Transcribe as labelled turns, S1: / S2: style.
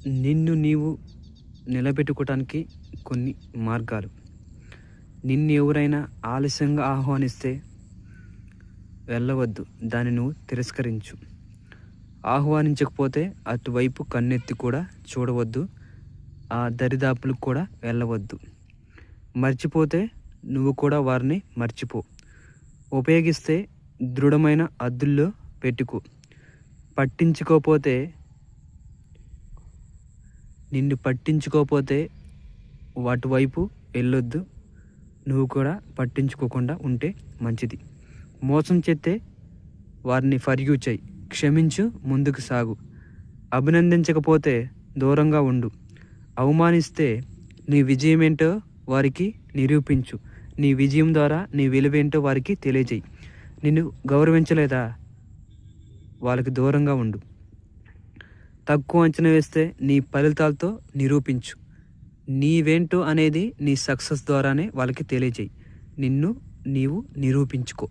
S1: నిన్ను నీవు నిలబెట్టుకోవటానికి కొన్ని మార్గాలు. నిన్ను ఎవరైనా ఆలస్యంగా ఆహ్వానిస్తే వెళ్ళవద్దు, దాన్ని నువ్వు తిరస్కరించు. ఆహ్వానించకపోతే అటువైపు కన్నెత్తి కూడా చూడవద్దు, ఆ దరిదాపులకు కూడా వెళ్ళవద్దు. మర్చిపోతే నువ్వు కూడా వారిని మర్చిపో. ఉపయోగిస్తే దృఢమైన అద్దుల్లో పెట్టుకో. నిన్ను పట్టించుకోకపోతే వాటివైపు వెళ్ళొద్దు, నువ్వు కూడా పట్టించుకోకుండా ఉంటే మంచిది. మోసం చేస్తే వారిని ఫర్గ్యూ చేయి, క్షమించు, ముందుకు సాగు. అభినందించకపోతే దూరంగా ఉండు. అవమానిస్తే నీ విజయం ఏంటో వారికి నిరూపించు. నీ విజయం ద్వారా నీ విలువేంటో వారికి తెలియజేయి. నిన్ను గౌరవించలేదా, వాళ్ళకి దూరంగా ఉండు. తక్కువ అంచనా వేస్తే నీ ఫలితాలతో నిరూపించు. నీవేంటో అనేది నీ సక్సెస్ ద్వారానే వాళ్ళకి తెలియజేయి. నిన్ను నీవు నిరూపించుకో.